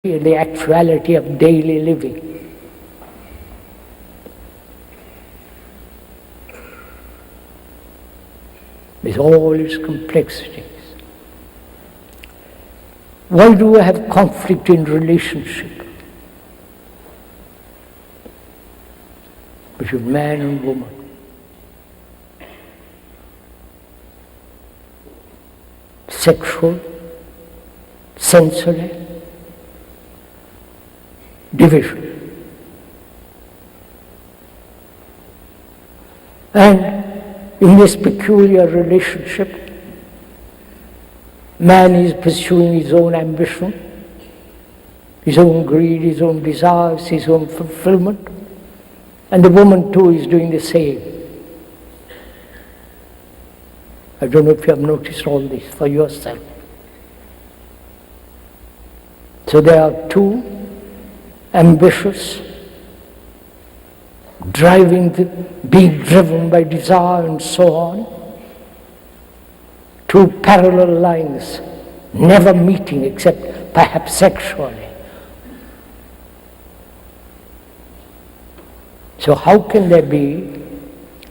the actuality of daily living. With all its complexities. Why do we have conflict in relationship between man and woman? Sexual, sensory, division. And in this peculiar relationship, man is pursuing his own ambition, his own greed, his own desires, his own fulfillment, and the woman too is doing the same. I don't know if you have noticed all this for yourself. So there are two ambitious, being driven by desire and so on, two parallel lines, never meeting except perhaps sexually. So how can there be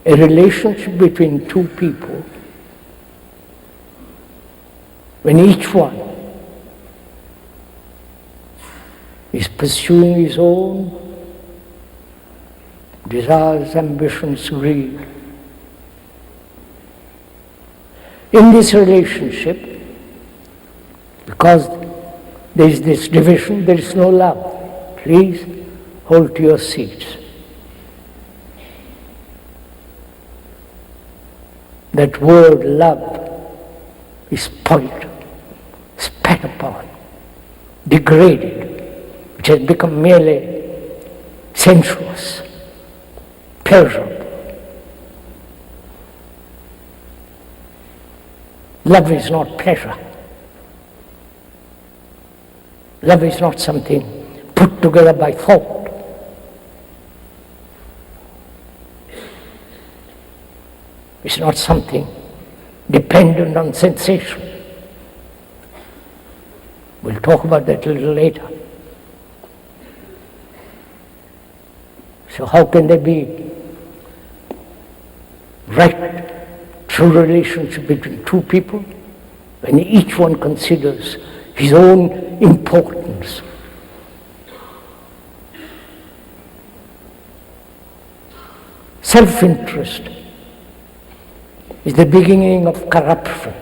a relationship between two people when each one is pursuing his own desires, ambitions, greed? In this relationship, because there is this division, there is no love. Please hold to your seats. That word love is spoiled, spat upon, degraded, which has become merely sensuous, pleasurable. Love is not pleasure. Love is not something put together by thought. It's not something dependent on sensation. We'll talk about that a little later. So how can there be right, true relationship between two people when each one considers his own importance? Self-interest is the beginning of corruption,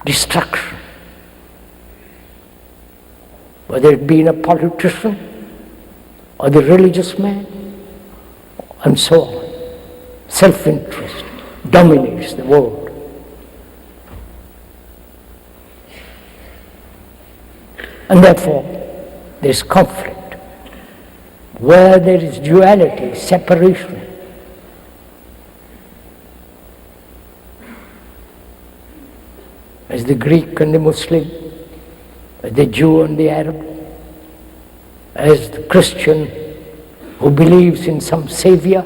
destruction. Whether it be in a politician or the religious man, and so on. Self-interest dominates the world. And therefore, there is conflict. Where there is duality, separation, as the Greek and the Muslim, as the Jew and the Arab, as the Christian who believes in some savior,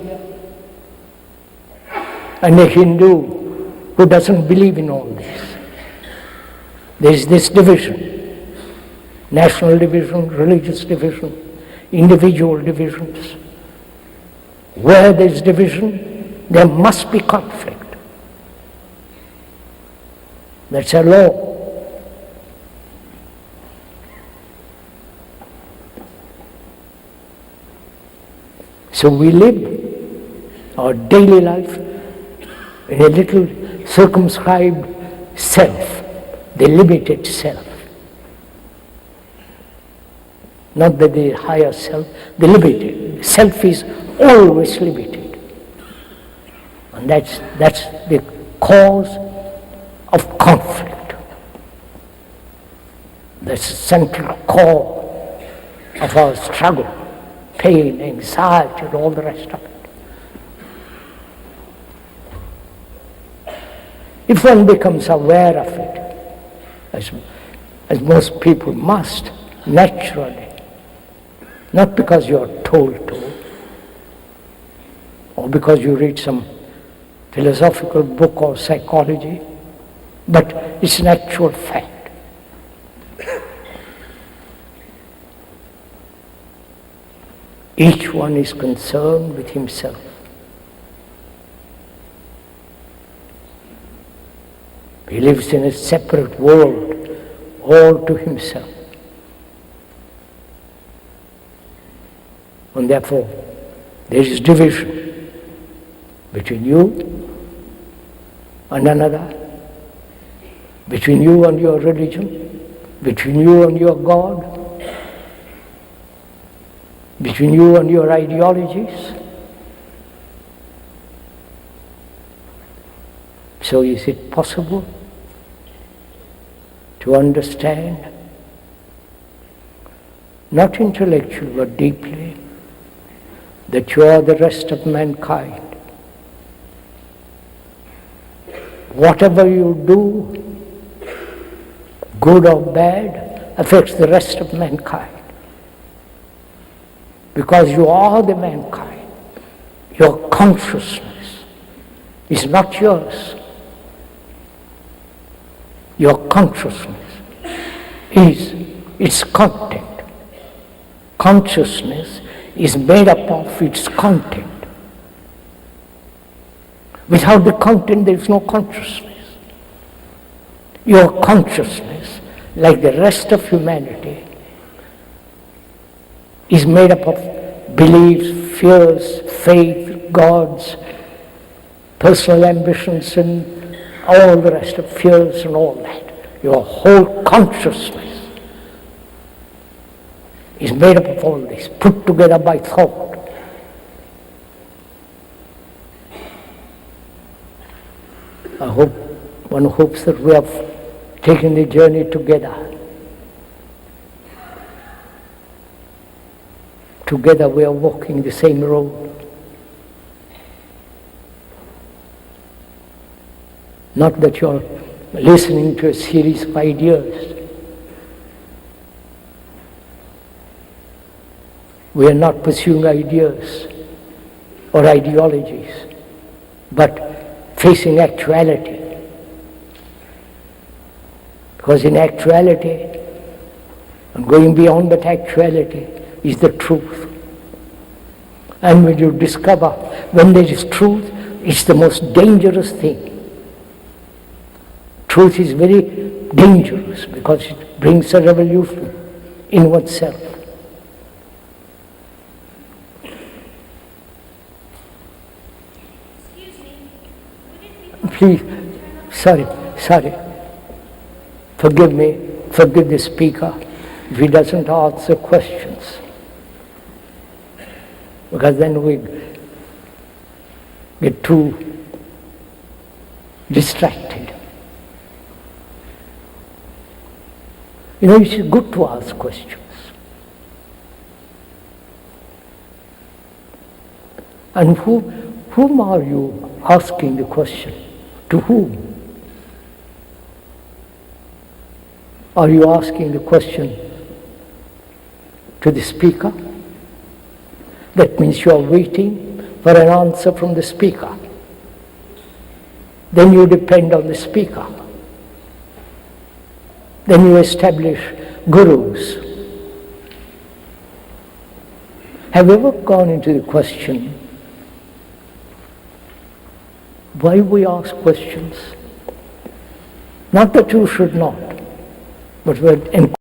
and a Hindu who doesn't believe in all this. There is this division, national division, religious division, individual divisions. Where there is division, there must be conflict. That's a law. So we live our daily life in a little circumscribed self, the limited self. Not that the higher self, the limited. Self is always limited. And that's the cause of conflict. That's the central core of our struggle. Pain, anxiety, and all the rest of it. If one becomes aware of it, as most people must, naturally, not because you are told to, or because you read some philosophical book or psychology, but it's an actual fact. Each one is concerned with himself. He lives in a separate world, all to himself. And therefore, there is division between you and another, between you and your religion, between you and your God, between you and your ideologies. So is it possible to understand, not intellectually but deeply, that you are the rest of mankind? Whatever you do, good or bad, affects the rest of mankind. Because you are the mankind. Your consciousness is not yours. Your consciousness is its content. Consciousness is made up of its content. Without the content, there is no consciousness. Your consciousness, like the rest of humanity, is made up of beliefs, fears, faith, gods, personal ambitions, and all the rest of fears and all that. Your whole consciousness is made up of all this, put together by thought. One hopes that we have taken the journey together. Together we are walking the same road. Not that you're listening to a series of ideas. We are not pursuing ideas or ideologies, but facing actuality. Because in actuality, and going beyond that actuality, is the truth. And when you discover when there is truth, it's the most dangerous thing. Truth is very dangerous because it brings a revolution in oneself. Please, sorry. Forgive me, forgive the speaker if he doesn't answer questions. Because then we get too distracted. You know, it's good to ask questions. And whom are you asking the question? To whom? Are you asking the question to the speaker? That means you are waiting for an answer from the speaker. Then you depend on the speaker. Then you establish gurus. Have you ever gone into the question, why we ask questions? Not that you should not, but we're